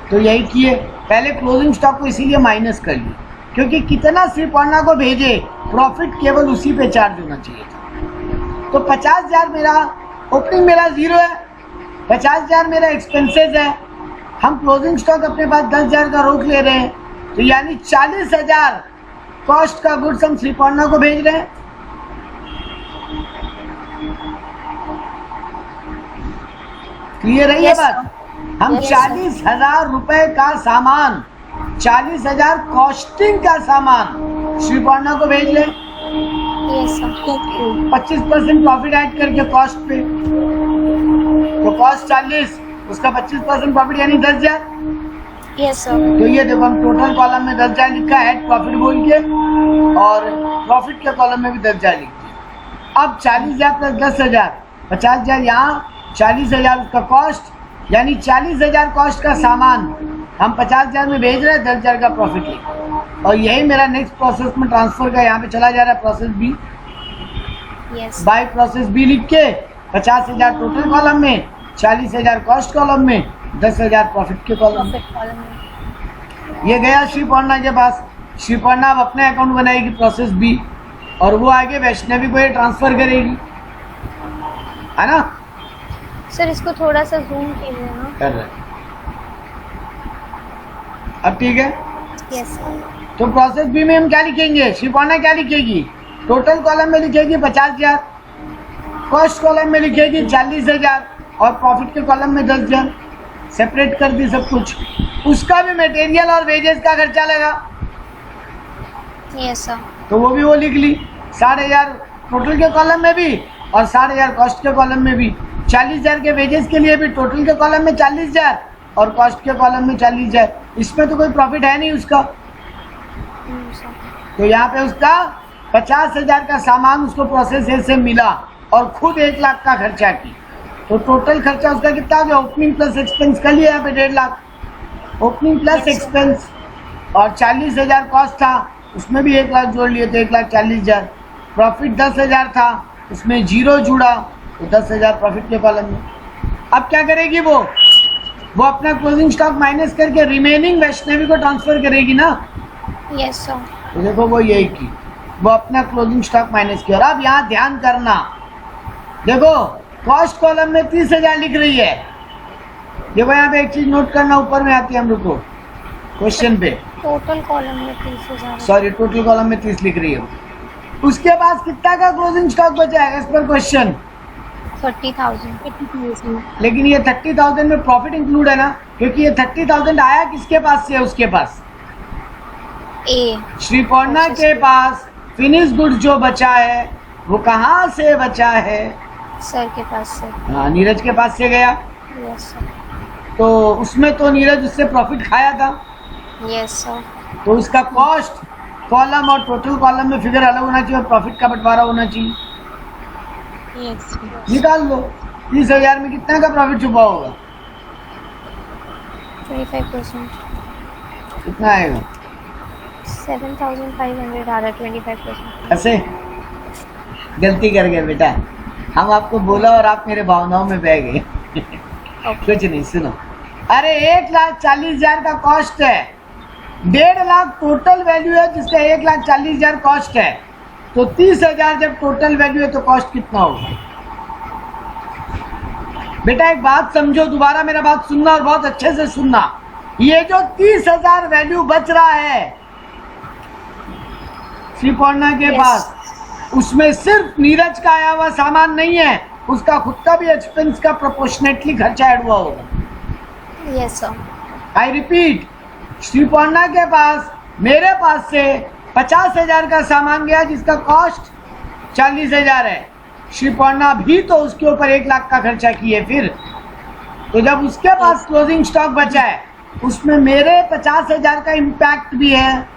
तो यही किए, पहले क्लोजिंग स्टॉक को इसीलिए माइनस कर लिया, क्योंकि कितना श्रीपर्णा को भेजे प्रॉफिट केवल उसी पे चार्ज होना चाहिए था। तो 50,000 मेरा ओपनिंग, मेरा 0 है, 50,000 मेरा एक्सपेंसेस है, हम क्लोजिंग स्टॉक अपने पास 10,000 का रोक ले रहे हैं, तो यानी 40,000 कॉस्ट का गुड्स हम श्रीपर्णा को भेज रहे हैं। क्लियर है ये बात? हम 40,000 रुपए का सामान 40,000 कॉस्टिंग का सामान श्रीपर्णा को भेज ले। Yes sir. 25% प्रॉफिट ऐड करके कॉस्ट पे, तो कॉस्ट 40, उसका 25% प्रॉफिट यानी 10,000। Yes sir. तो ये देखो हम टोटल कॉलम में 10,000 लिखा है प्रॉफिट बोल के, और प्रॉफिट के कॉलम में भी 10,000 लिख दिया। अब 40,000 प्लस 10,000, 50,000 यहाँ, 40,000 उसका कॉस्ट, यानी 40,000 कॉस्ट का सामान हम 50,000 में भेज रहे हैं, 10,000 का प्रॉफिट लिख, और यही मेरा नेक्स्ट प्रोसेस में ट्रांसफर का यहाँ पे चला जा रहा है process B. Yes. By process B लिख के 50,000 टोटल कॉलम में, 40,000 कॉस्ट कॉलम में, 10,000 प्रॉफिट के कॉलम में। प्रॉफिट कॉलम में। ये गया श्रीपर्णा के पास। श्रीपर्णा अब अपने अकाउंट बनाएगी प्रोसेस बी, और वो आगे वैष्णवी को ये ट्रांसफर करेगी, है ना? सर इसको थोड़ा सा जूम कीजिए ना। कर रहे। अब ठीक है। Yes sir. तो प्रोसेस बी में हम क्या लिखेंगे? श्रीपर्णा क्या लिखेगी? टोटल कॉलम में लिखेगी 50,000, कॉस्ट कॉलम में लिखेगी 40,000, और प्रॉफिट के कॉलम में 10,000। सेपरेट कर दी सब कुछ। उसका भी मटेरियल और वेजेस का खर्चा लगा, यस सर। तो वो भी वो लिख ली 60,000 टोटल के कॉलम में भी, और 60,000 कॉस्ट के कॉलम में भी। 40,000 के वेजेस के लिए भी टोटल के कॉलम में 40,000 और कॉस्ट के कॉलम में 40,000। इसमें तो कोई प्रॉफिट है नहीं उसका, तो यहाँ पे उसका 50,000 का सामान उसको प्रोसेस ए से मिला, और खुद 1 लाख का खर्चा की, तो टोटल खर्चा उसका कितना हो गया? ओपनिंग प्लस एक्सपेंस कर लिया यहाँ पे 1.5 लाख, ओपनिंग प्लस एक्सपेंस, और 40,000 कॉस्ट था, उसमें भी 1 लाख जोड़ लिए तो 1,40,000। प्रॉफिट 10,000 था, उसमें 0 जुड़ा, तो 10,000 प्रॉफिट के कॉलम में। अब क्या करेगी वो अपना क्लोजिंग स्टॉक माइनस करके रिमेनिंग वैष्णवी को ट्रांसफर करेगी ना। Yes sir. तो देखो वो यही की, वो अपना क्लोजिंग स्टॉक माइनस किया। और अब यहाँ ध्यान करना, देखो कॉस्ट कॉलम में 30,000 लिख रही है। देखो यहाँ पे एक चीज नोट करना, ऊपर में आती है हम लोग को क्वेश्चन पे, टोटल कॉलम में 30,000। सॉरी टोटल कॉलम में 30 लिख रही है। उसके पास कितना का क्लोजिंग स्टॉक बचा है एज पर क्वेश्चन? 30,000। लेकिन ये 30,000 में प्रॉफिट इंक्लूड है ना, क्योंकि ये 30,000 आया किसके पास से? उसके पास, ए श्रीपर्णा के पास। फिनिश गुड्स जो बचा है वो कहाँ से बचा है? सर के पास से। हाँ, नीरज के पास से गया, यस सर। तो उसमें तो नीरज उससे प्रॉफिट खाया था, यस सर। तो उसका कॉस्ट कॉलम और टोटल कॉलम में फिगर अलग होना चाहिए और प्रॉफिट का बंटवारा होना चाहिए। यस। निकाल लो 30,000 में कितना का प्रॉफिट छुपा होगा? 25%। कितना आएगा? 7,500 आ रहा है। 25%। ऐसे गलती कर गए बेटा, हम आपको बोला और आप मेरे भावनाओं में बह गए। कुछ नहीं, सुनो। अरे 1,40,000 का कॉस्ट है, 1.5 लाख टोटल वैल्यू है, जिसका 1,40,000 कॉस्ट है, तो 30,000 जब टोटल वैल्यू है तो कॉस्ट कितना होगा? बेटा एक बात समझो, दोबारा मेरा बात सुनना और बहुत अच्छे से सुनना। ये जो 30,000 वैल्यू बच रहा है श्रीपर्णा के पास, उसमें सिर्फ नीरज का आया हुआ सामान नहीं है, उसका खुद का भी एक्सपेंस का प्रोपोर्शनेटली खर्चा ऐड हुआ होगा। Yes sir. I repeat, Shriparna के पास मेरे पास से 50,000 का सामान गया जिसका कॉस्ट 40,000 है। श्रीपर्णा भी तो उसके ऊपर 1 लाख का खर्चा किए। फिर तो जब उसके पास क्लोजिंग स्टॉक बचा है, उसमें मेरे 50,000 का इम्पैक्ट भी है,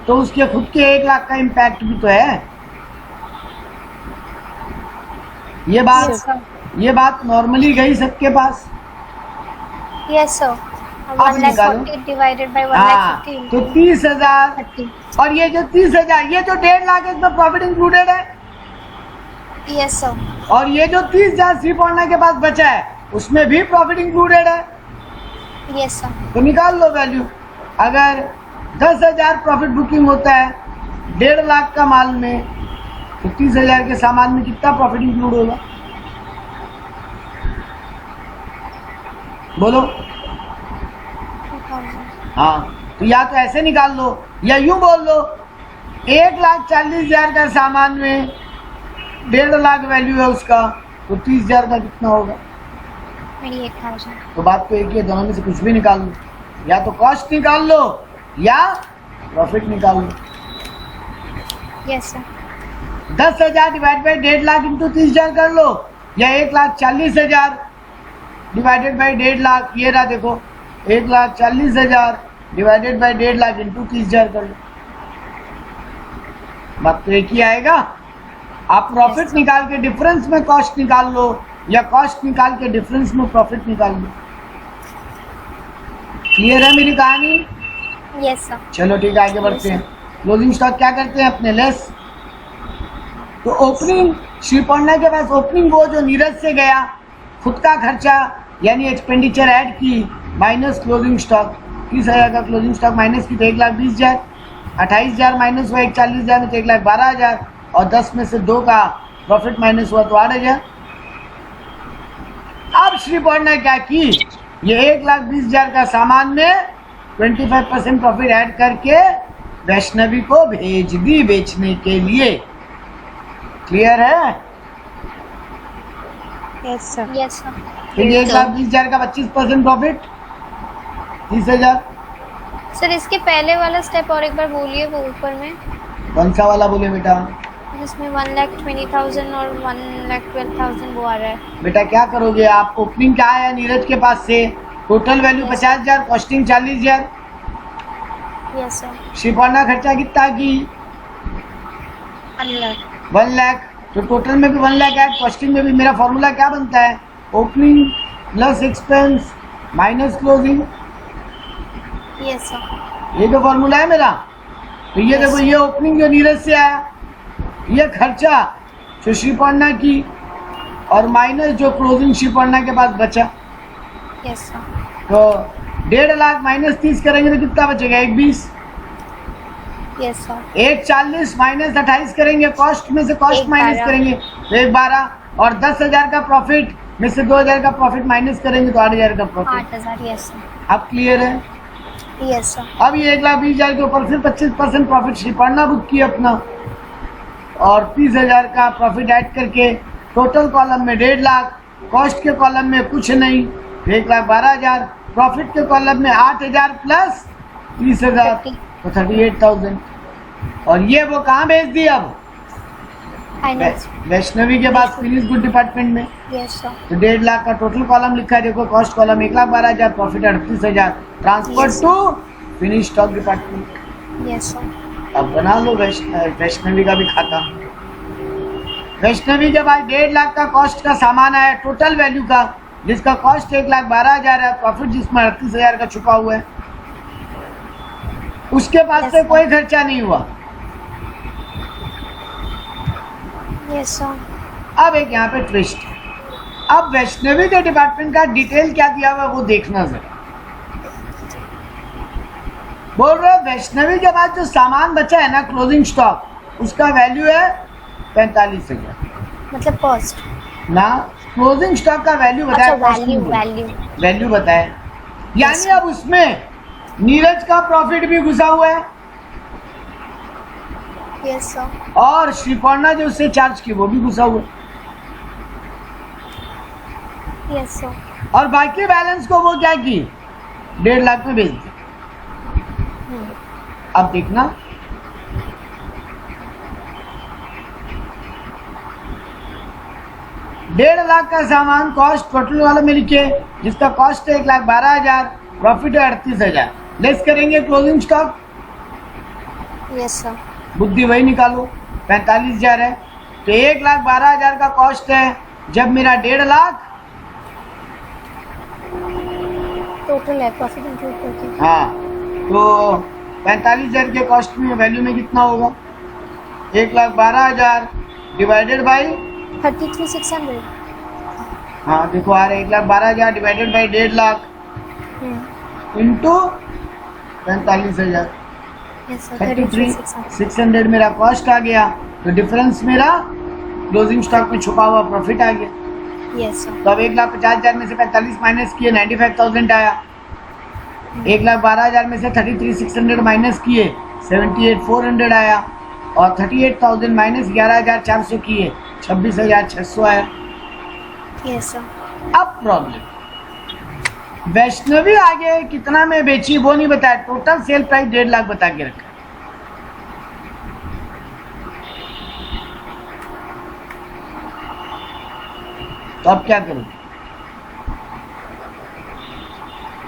तो उसके खुद के 1 लाख का इम्पैक्ट भी तो है। ये बात नॉर्मली गई सबके पास। Yes sir. आप निकालो। Divided by 1,50,000। तो 30,000, और ये जो 30,000, ये जो 1.5 लाख है इसमें प्रॉफिट इंक्लूडेड है। Yes sir. और ये जो 30,000 श्रीपर्णा के पास बचा है उसमें भी प्रॉफिट इंक्लूडेड है। Yes sir. तो निकाल लो वैल्यू। अगर 10,000 प्रॉफिट बुकिंग होता है 1.5 लाख का माल में, तो 30,000 के सामान में कितना प्रॉफिट इंक्लूड होगा? बोलो। 2,000। हाँ, तो या तो ऐसे निकाल लो या यूं बोल लो, 1,40,000 का सामान में 1.5 लाख वैल्यू है उसका, तो 30,000 का कितना होगा? 28,000। तो बात तो एक ही है, दोनों में से कुछ भी निकाल लो। या तो कॉस्ट निकाल लो या प्रॉफिट निकाल लो। Yes sir. 10,000 divide by 1.5 lakh into 30,000 कर लो, या 1,40,000 डिवाइडेड बाई 1.5 लाख, ये रहा देखो 1,40,000 डिवाइडेड बाई 1.5 लाख इंटू 30,000 कर लो। बात तो एक ही आएगा। आप प्रॉफिट निकाल के डिफरेंस में कॉस्ट निकाल लो, या कॉस्ट निकाल के डिफरेंस में प्रॉफिट निकाल लो। क्लियर है मेरी कहानी? Yes sir. चलो ठीक है, आगे बढ़ते हैं। क्लोजिंग स्टॉक क्या करते हैं अपने लेस। तो ओपनिंग श्रीपर्णा के पास ओपनिंग वो जो नीरज से गया, खुद का खर्चा यानी एक्सपेंडिचर ऐड की माइनस क्लोजिंग स्टॉक, 30,000 का क्लोजिंग स्टॉक माइनस की तो 1,20,000, 28,000 माइनस हुआ 1,40,000 में तो 1,12,000, और 10 में से 2 का प्रॉफिट माइनस हुआ तो 8,000। अब श्रीपर्णा क्या की, ये 1,20,000 का सामान में 25% प्रॉफिट ऐड करके वैष्णवी को भेज दी बेचने के लिए। क्लियर है? Yes sir. Yes sir. तो ये 1,20,000 का 25% प्रॉफिट 30,000। सर इसके पहले वाला स्टेप और एक बार बोलिए, वो ऊपर में कौन सा वाला बोले बेटा? जिसमें 1,20,000 और 1,12,000 वो आ रहा है। बेटा क्या करोगे आप, ओपनिंग क्या आया नीरज के पास से, total value 50,000, costing 40,000। Yes sir. Shriparna खर्चा कितना की? 1 लाख। तो टोटल में भी 1 लाख ऐड, कॉस्टिंग में भी। मेरा फॉर्मूला क्या बनता है, opening plus expense minus closing. Yes sir. ये तो फॉर्मूला है मेरा। तो ये देखो, ये ओपनिंग जो नीरज से आया, ये खर्चा जो श्रीपर्णा की, और माइनस जो क्लोजिंग श्रीपर्णा के पास बचा। Yes sir. तो 1.5 लाख माइनस 30 करेंगे तो कितना बचेगा? 1,20। Yes sir. 1,40 माइनस 28 करेंगे, कॉस्ट में से कॉस्ट माइनस करेंगे तो 1,12, और 10,000 का प्रॉफिट में से 2,000 का प्रॉफिट माइनस करेंगे तो 8,000 का प्रॉफिट। 8,000। Yes sir. अब क्लियर है? Yes sir. अब ये 1,20,000 के ऊपर फिर 25% प्रॉफिट श्रीपर्णा बुक की अपना, और 30,000 का प्रॉफिट ऐड करके टोटल कॉलम में 1.5 लाख, कॉस्ट के कॉलम में कुछ नहीं, 1,12,000, प्रॉफिट के कॉलम में 8,000 प्लस 30,000 तो 38,000। और ये वो कहाँ भेज दी अब? वैष्णवी के पास फिनिश गुड डिपार्टमेंट में। Yes sir. तो 1.5 लाख का टोटल कॉलम लिखा है, देखो cost column 1,12,000, profit 38,000, transfer to finish stock department. Yes sir. अब बना लो वैष्णवी का भी खाता। वैष्णवी के पास 1.5 लाख का कॉस्ट का सामान आया टोटल वैल्यू का, जिसका कॉस्ट 1,12,000 है, प्रॉफिट जिसमें 38,000 का छुपा हुआ है। उसके पास से कोई खर्चा नहीं हुआ। Yes sir. अब एक यहाँ पे ट्विस्ट, अब वैष्णवी के डिपार्टमेंट का डिटेल क्या दिया हुआ वो देखना जरा। बोल रहे वैष्णवी के बाद जो सामान बचा है ना क्लोजिंग स्टॉक, उसका वैल्यू है 45,000। मतलब कॉस्ट ना, क्लोजिंग स्टॉक का वैल्यू बताया। वैल्यू बताया, यानी अब उसमें नीरज का प्रॉफिट भी घुसा हुआ है। Yes sir. और श्रीपर्णा जो उससे चार्ज की वो भी घुसा हुआ है। Yes sir. और बाकी बैलेंस को वो क्या की, 1.5 लाख में बेच दी। अब देखना, डेढ़ लाख का सामान कॉस्ट टोटल वाला में लिखे, जिसका कॉस्ट है 1,12,000, प्रॉफिट है 38,000, लेस करेंगे क्लोजिंग स्टॉक। Yes sir. बुद्धि वही निकालो, 45,000 है तो 1,12,000 का कॉस्ट है, जब मेरा 1.5 लाख टोटल है प्रॉफिट इंक्लूड करके। हाँ, तो 45,000 के कॉस्ट में वैल्यू में कितना होगा? 1,12,000 डिवाइडेड बाई 33,600। हाँ देखो आ रहा है 1,12,000 डिवाइडेड बाई 1.5 लाख इंटू 45,000, 33,600 मेरा कॉस्ट आ गया। तो डिफरेंस मेरा क्लोजिंग स्टॉक में छुपा हुआ प्रॉफिट आ गया। Yes sir. तो अब 1,50,000 में से 45 माइनस किए 95,000 आया। 1,12,000 में से 33,600 माइनस किए 78,400 आया, और 38,000 माइनस 11,400 किए 26,600 आया। Yes sir. अब प्रॉब्लम, वैष्णवी आगे कितना में बेची वो नहीं बताया, टोटल सेल प्राइस 1.5 लाख बता के रखा। तो अब क्या करूं?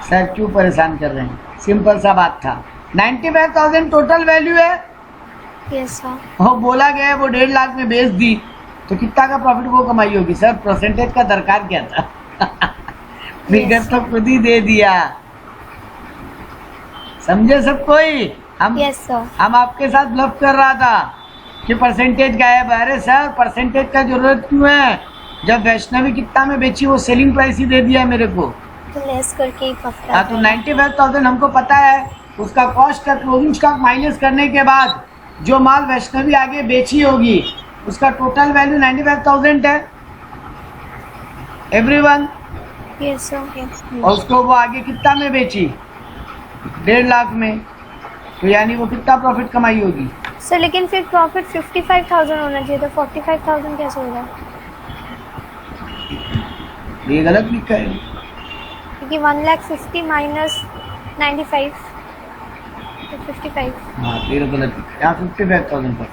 सर क्यों परेशान कर रहे हैं? सिंपल सा बात था, 95,000 टोटल वैल्यू है। Yes sir. वो बोला गया है वो 1.5 लाख में बेच दी तो कितना का प्रॉफिट वो कमाई होगी? सर परसेंटेज का दरकार क्या था? फिगर तो खुद ही दे दिया, समझे सब कोई? हम यस सर। हम आपके साथ ब्लफ कर रहा था कि परसेंटेज गायब है। अरे सर परसेंटेज का जरूरत क्यों है? जब वैष्णवी कितना में बेची वो सेलिंग प्राइस ही दे दिया मेरे को। तो लेस करके ही पकड़ा। हाँ तो 95,000 हमको पता है, उसका कॉस्ट का क्लोजिंग स्टॉक माइनस करने के बाद जो माल वैष्णवी आगे बेची होगी उसका टोटल वैल्यू 95,000 है एवरीवन। Yes sir. और उसको वो आगे कितना में बेची? 1.5 लाख में। तो यानी वो कितना प्रॉफिट कमाई होगी? सर लेकिन फिर प्रॉफिट 55,000 होना चाहिए था, 45,000 कैसे होगा? ये गलत लिखा है क्योंकि 1,50,000 माइनस 95 तो 55। हाँ ये तो गलत लिखा है। यहाँ 55,000 पर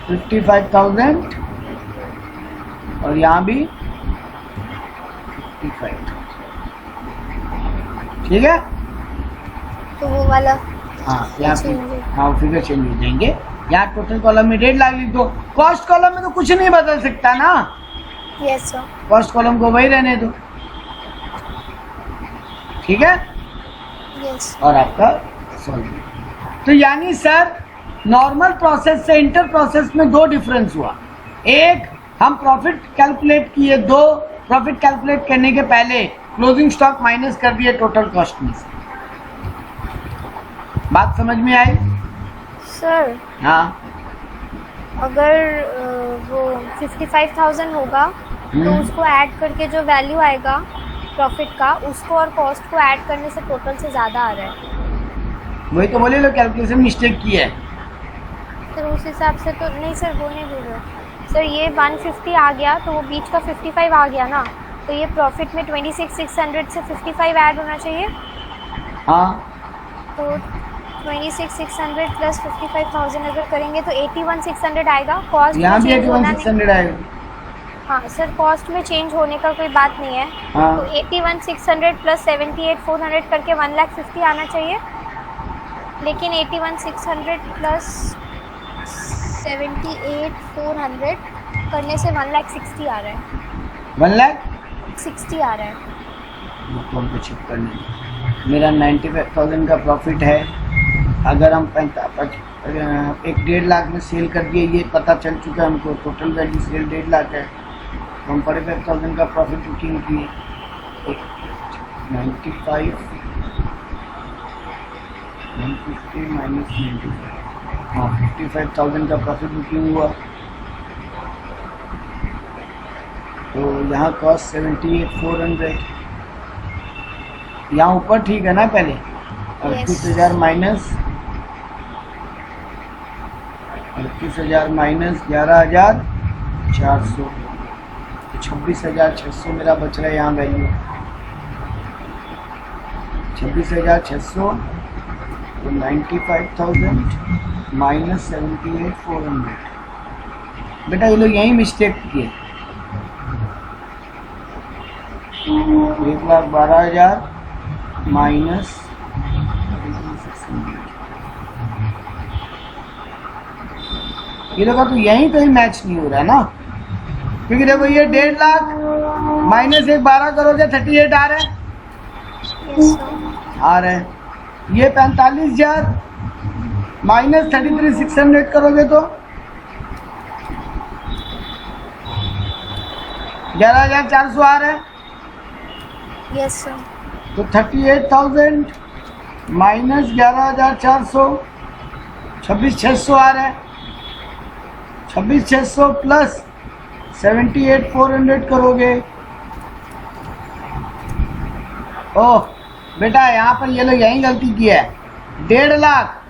55,000 और यहाँ भी 55। ठीक है, तो वो वाला हाँ यहाँ change है। हाँ फिगर चेंज हो जाएंगे। यहाँ टोटल कॉलम में 1.5 लाख लिख दो, कॉस्ट कॉलम में तो कुछ नहीं बदल सकता ना, यस सर। कॉस्ट कॉलम को वही रहने दो। ठीक है, यस। और आपका सॉल्व। तो यानी सर नॉर्मल प्रोसेस से इंटर प्रोसेस में दो डिफरेंस हुआ। एक, हम प्रॉफिट कैलकुलेट किए, दो, प्रॉफिट कैलकुलेट करने के पहले क्लोजिंग स्टॉक माइनस कर दिए टोटल कॉस्ट में से। बात समझ में आई? सर हाँ अगर वो 55,000 होगा तो उसको ऐड करके जो वैल्यू आएगा प्रॉफिट का, उसको और कॉस्ट को ऐड करने से टोटल से ज़्यादा आ रहा है। वही तो बोले लो, कैलकुलेशन मिस्टेक की है। सर उस हिसाब से तो नहीं सर, वो नहीं बोल रहे सर। ये 150 आ गया तो वो बीच का 55 आ गया ना, तो ये प्रॉफिट में 26,600 से 55 ऐड होना चाहिए। हाँ तो 26,600 प्लस 55,000 अगर करेंगे तो 81,600 आएगा। कॉस्ट यहाँ भी में चेंज होना 81,600 आएगा। हाँ सर, कॉस्ट में चेंज होने का कोई बात नहीं है। हाँ। तो 81,600 प्लस 78,400 करके 1,50,000 आना चाहिए। लेकिन 81,600 प्लस 78,400 करने से 1,60,000 आ रहा है। 1,60,000 आ रहा है। तो हमको चेक करने दो। मेरा 95,000 का प्रॉफिट है। अगर हम 1.5 लाख में सेल कर दिए, ये पता चल चुका है हमको, टोटल वैल्यू सेल 1.5 लाख है। तो हम 45,000 का प्रॉफिट बुकिंग किए। 95 150 माइनस 95, हाँ 55,000 का प्रॉफिट बुकिंग हुआ। तो यहाँ कॉस्ट 78,400। यहाँ ऊपर ठीक है ना? पहले 38,000 माइनस 38,000 माइनस 11,400, 26,600 मेरा बच रहा है यहाँ वैल्यू। 26,600 तो 95,000 माइनस 78,400। बेटा ये लोग यही मिस्टेक किए। 1,12,000 माइनस ये लोग का तो यहीं कहीं मैच नहीं हो रहा है ना, क्योंकि देखो ये 1.5 लाख माइनस 1,12 करोगे 38 आ रहे हैं, आ रहे हैं। ये 45,000 माइनस 33,600 करोगे तो 11,400 आ रहे हैं। Yes sir. तो 38,000 माइनस 11,400 26,600 आ रहा है। 26,600 प्लस 78,400 करोगे। ओह बेटा यहाँ पर ये लोग यही गलती की है। 1.5 लाख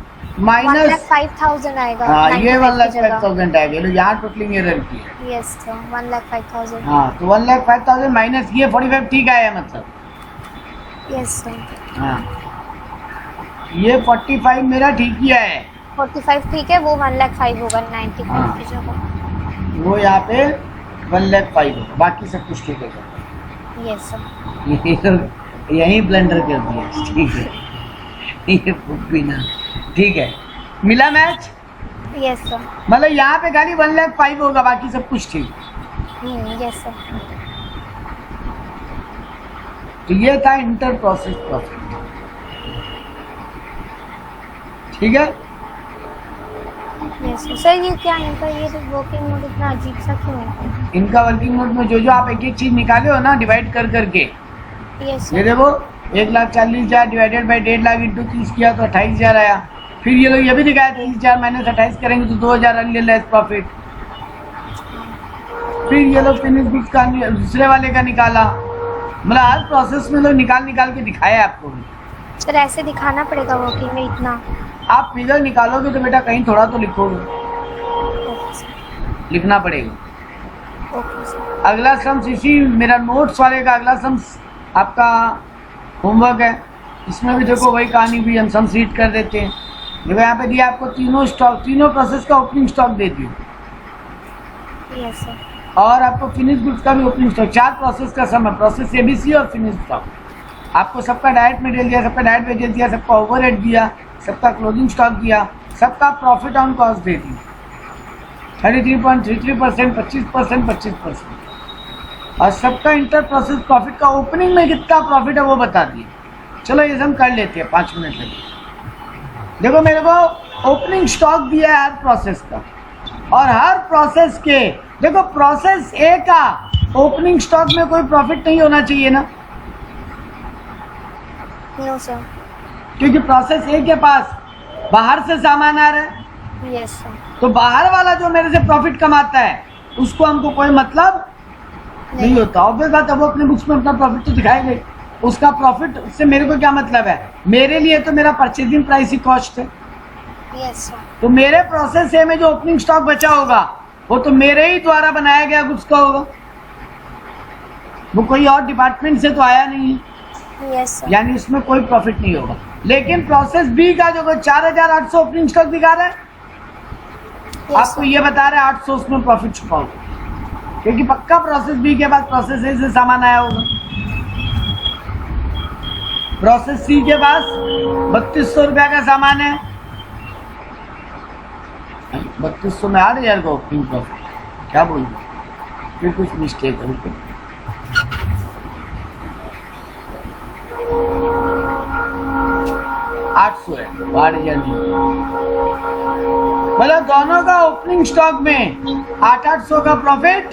माइनस 1,05,000 आएगा। हाँ ये 95 की जगह। 1,05,000 आएगा। लो यहाँ टोटलिंग एरर की है। Yes sir, 1,05,000। हाँ तो 1,05,000 माइनस ये 45 ठीक आया मतलब। यस सर, हाँ ये 45 मेरा ठीक ही है। 45 ठीक है, वो 1,05,000 होगा 95 हाँ। की जगह। वो यहाँ पे 1,05,000 होगा, बाकी सब कुछ ठीक है। Yes sir. ये लोग यही ब्लंडर कर दिया। ठीक है ये बुक भी ना ठीक है। मिला मैच? Yes sir. मतलब यहाँ पे खाली 1,05,000 होगा, बाकी सब कुछ ठीक। Yes sir. तो ये था इंटर प्रोसेस प्रॉफिट। ठीक है। यस सर, ये क्या इनका ये वर्किंग मोड इतना अजीब सा क्यों है? इनका वर्किंग मोड में जो जो आप एक एक चीज निकाले हो ना डिवाइड कर करके, यस ये सर। देखो 1,40,000 डिवाइडेड बाई 1,50,000 इंटू 30 किया तो 28,000 आया। फिर ये लोग ये भी दिखाया 30,000 माइनस 28 करेंगे तो 2,000 अनरियलाइज्ड प्रॉफिट। फिर ये लोग फिनिश गुड्स का दूसरे वाले का निकाला। मतलब हर प्रोसेस में लोग निकाल निकाल के दिखाया आपको। सर ऐसे दिखाना पड़ेगा वर्किंग में इतना? आप फिगर निकालोगे तो बेटा कहीं थोड़ा तो लिखोगे, ओके सर। लिखना पड़ेगा। Okay sir. अगला सम्स इसी मेरा नोट्स वाले का अगला सम्स आपका होमवर्क है। इसमें भी देखो वही कहानी भी हम सम्स रीड कर देते हैं। देखो यहाँ पे दिया आपको तीनों स्टॉक, तीनों प्रोसेस का ओपनिंग स्टॉक दे दिया यस सर। और आपको फिनिश गुड्स का भी ओपनिंग स्टॉक। 4 प्रोसेस का सम है, प्रोसेस एबीसी और फिनिश स्टॉक। आपको सबका डायरेक्ट मटेरियल दिया, सबका डायरेक्ट वेजेस दिया, सबका ओवरहेड दिया, सबका क्लोजिंग स्टॉक दिया, सबका प्रॉफिट ऑन कॉस्ट दे दी 33.33%, 25%, 25% और सबका इंटर प्रोसेस प्रॉफिट का ओपनिंग में कितना प्रॉफिट है वो बता दिए। चलो ये हम कर लेते हैं 5 मिनट लगे। देखो मेरे को ओपनिंग स्टॉक दिया है हर प्रोसेस का और हर प्रोसेस के देखो प्रोसेस ए का ओपनिंग स्टॉक में कोई प्रॉफिट नहीं होना चाहिए ना, नो सर। क्योंकि प्रोसेस ए के पास बाहर से सामान आ रहा है। Yes sir. तो बाहर वाला जो मेरे से प्रॉफिट कमाता है उसको हमको कोई मतलब नहीं होता। ऑब्वियस बात है, वो अपने बुक्स में अपना प्रॉफिट तो दिखाएंगे। उसका प्रॉफिट से मेरे को क्या मतलब है? मेरे लिए तो मेरा परचेजिंग प्राइस ही कॉस्ट है। Yes sir. तो मेरे प्रोसेस ए में जो ओपनिंग स्टॉक बचा होगा वो तो मेरे ही द्वारा बनाया गया गुड्स का होगा, वो कोई और डिपार्टमेंट से तो आया नहीं है। Yes sir. यानी उसमें कोई प्रॉफिट नहीं होगा। लेकिन प्रोसेस बी का जो 4,800 ओपनिंग स्टॉक दिखा रहा है, आपको ये बता रहा है 800 उसमें प्रॉफिट छुपा होगा, क्योंकि पक्का प्रोसेस बी के बाद प्रोसेस ए से सामान आया होगा। प्रोसेस सी के पास 3,200 रुपया का सामान है, 3,200 में 8,000 का ओपनिंग प्रॉफिट। क्या बोल रहे फिर कुछ मिस्टेक है तो 800 है, 8,000 मतलब दोनों का ओपनिंग स्टॉक में 800 का प्रॉफिट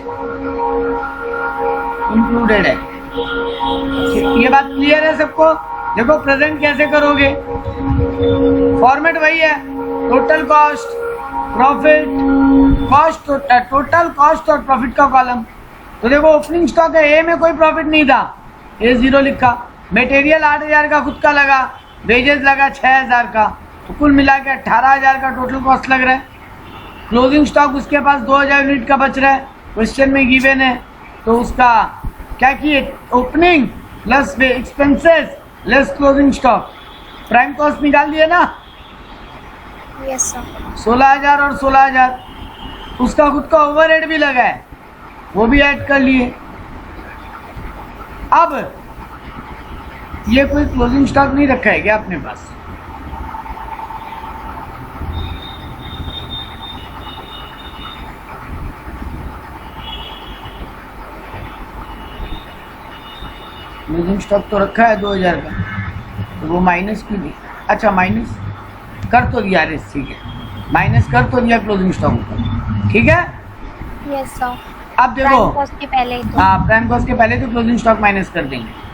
इंक्लूडेड है। ये बात क्लियर है सबको? देखो प्रेजेंट कैसे करोगे, फॉर्मेट वही है, total cost, profit, cost, total cost और प्रॉफिट का कॉलम। तो देखो ओपनिंग स्टॉक है, ए में कोई प्रॉफिट नहीं था, ए 0 लिखा। मटेरियल 8,000 का खुद का लगा, वेजेस लगा 6,000 का, तो कुल मिला के 18,000 का टोटल कॉस्ट लग रहा है। क्लोजिंग स्टॉक उसके पास 2,000 यूनिट का बच रहा है, क्वेश्चन में गिवन है। तो उसका क्या किए, opening plus expenses less closing stock, prime cost निकाल दिए ना। Yes sir. 16,000 और 16,000, उसका खुद का ओवरहेड भी लगा है, वो भी ऐड कर लिए। अब ये कोई क्लोजिंग स्टॉक नहीं रखा है क्या अपने पास? क्लोजिंग स्टॉक तो रखा है 2,000 का, तो वो माइनस क्यों नहीं? अच्छा माइनस कर तो दिया, ठीक है, माइनस कर तो दिया क्लोजिंग स्टॉक ऊपर, ठीक है। Yes sir. अब देखो प्राइम कॉस्ट के पहले ही तो। हाँ, प्राइम कॉस्ट के पहले तो क्लोजिंग स्टॉक माइनस कर देंगे।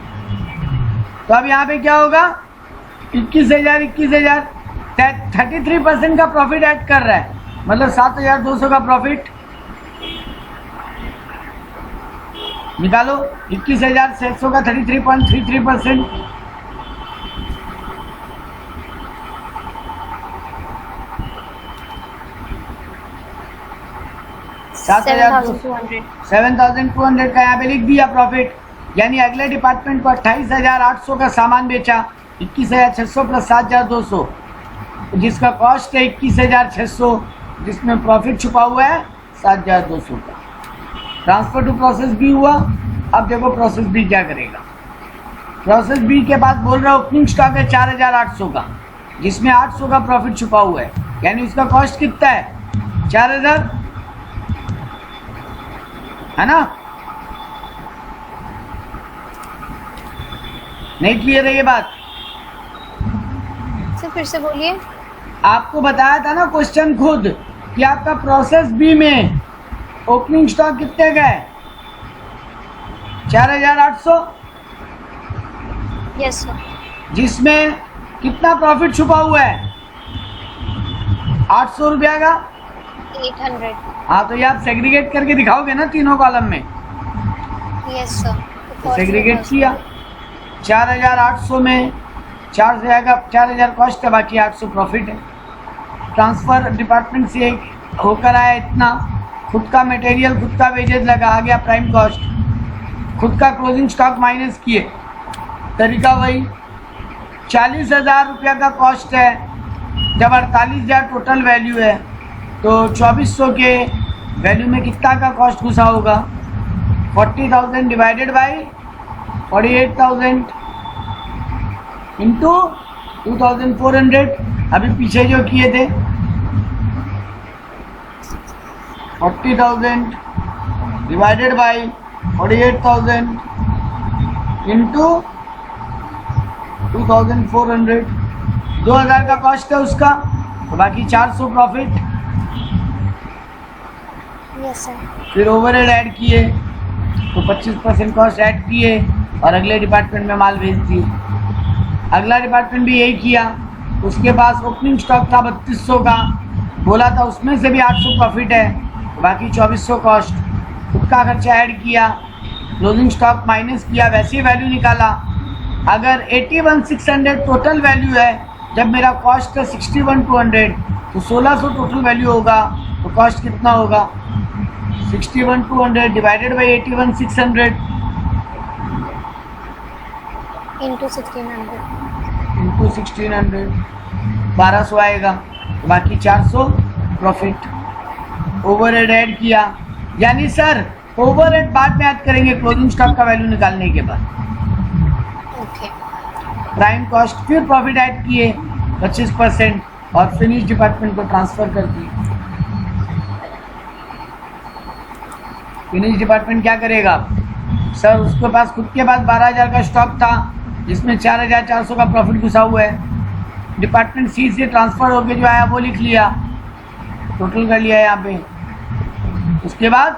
तो अब यहाँ पे क्या होगा, 21,000 33% का प्रॉफिट ऐड कर रहा है, मतलब 7,200 का प्रॉफिट निकालो। 21,600 का 33.33%, 7,200 7,200 का यहाँ पे लिख दिया प्रॉफिट। यानी अगले डिपार्टमेंट को 28,800 का सामान बेचा, 21,600 प्लस 7,200, जिसका कॉस्ट है 21,600, जिसमें प्रॉफिट छुपा हुआ है 7,200 का। ट्रांसफर टू प्रोसेस बी हुआ। अब देखो प्रोसेस बी क्या करेगा। प्रोसेस बी के बाद बोल रहा है ओपनिंग स्टॉक है 4,800 का, जिसमें 800 का प्रॉफिट छुपा हुआ है, यानी उसका कॉस्ट कितना है 4,000, है ना? नहीं क्लियर है ये बात? सर फिर से बोलिए। आपको बताया था ना क्वेश्चन खुद कि आपका प्रोसेस बी में ओपनिंग स्टॉक कितने का है 4,800, यस सर। जिसमें कितना प्रॉफिट छुपा हुआ है 800 रुपया का। 800। हाँ तो ये आप सेग्रीगेट करके दिखाओगे ना तीनों कॉलम में। Yes sir. तो सेग्रीगेट किया, 4,800 में 4 से आएगा, 4,000 कॉस्ट है, बाकी 800 प्रॉफिट है। ट्रांसफ़र डिपार्टमेंट से होकर आया इतना, खुद का मटेरियल खुद का वेजेस लगा, आ गया प्राइम कॉस्ट, खुद का क्लोजिंग स्टॉक माइनस किए, तरीका वही। 40,000 रुपया का कॉस्ट है, जब 48,000 टोटल वैल्यू है तो 2,400 के वैल्यू में कितना का कॉस्ट घुसा होगा 40,000 डिवाइडेड बाई 48,000 इंटू 2,400। अभी पीछे जो किए थे 40,000 डिवाइडेड बाई 48,000 इंटू 2,400, 2,000 का कॉस्ट है उसका, तो बाकी 400 प्रॉफिट। Yes sir. फिर ओवरहेड ऐड किए तो 25% कॉस्ट ऐड किए और अगले डिपार्टमेंट में माल भेज दिए। अगला डिपार्टमेंट भी यही किया। उसके पास ओपनिंग स्टॉक था 3,200 का, बोला था उसमें से भी 800 प्रॉफिट है, बाकी 2,400 कॉस्ट, खुद का खर्चा ऐड किया, क्लोजिंग स्टॉक माइनस किया, वैसी वैल्यू निकाला। अगर 81,600 टोटल वैल्यू है, जब मेरा कॉस्ट है 61,200, तो 1,600 टोटल वैल्यू होगा, तो कॉस्ट कितना होगा 61,200 डिवाइडेड बाई 81,600 इंटू 1,600 इंटू 1,600, 1,200 आएगा, तो बाकी 400 प्रॉफिट। ओवरहेड ऐड किया, यानी सर ओवरहेड बाद में ऐड करेंगे क्लोजिंग स्टॉक का वैल्यू निकालने के बाद। ओके। प्राइम कॉस्ट फिर प्रॉफिट ऐड किए 25% और फिनिश डिपार्टमेंट को ट्रांसफ़र कर दिए। फिनिश डिपार्टमेंट क्या करेगा सर, उसके पास खुद के पास 12,000 का स्टॉक था, जिसमें 4,400 का प्रॉफिट घुसा हुआ है। डिपार्टमेंट सी से ट्रांसफ़र होकर जो आया वो लिख लिया, टोटल कर लिया यहाँ पे। उसके बाद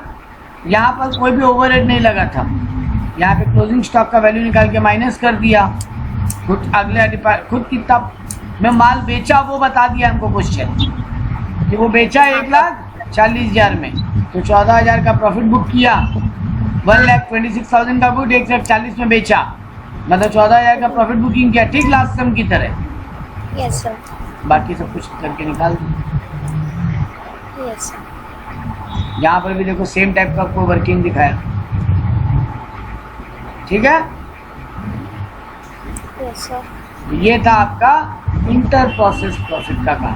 यहाँ पर कोई भी ओवरहेड नहीं लगा था, यहाँ पे क्लोजिंग स्टॉक का वैल्यू निकाल के माइनस कर दिया। खुद अगले खुद कितना में माल बेचा वो बता दिया हमको क्वेश्चन कि वो बेचा 1,40,000 में, तो 14,000 का प्रॉफिट बुक किया। 1,26,000 का गुड 1,40 में बेचा, मतलब 14,000 का प्रॉफिट बुकिंग किया, ठीक लास्ट सम की तरह। Yes sir. बाकी सब कुछ करके निकाल दिया। Yes sir. यहाँ पर भी देखो सेम टाइप का आपको वर्किंग दिखाया, ठीक है। Yes sir. ये था आपका इंटर प्रोसेस प्रॉफिट का काम।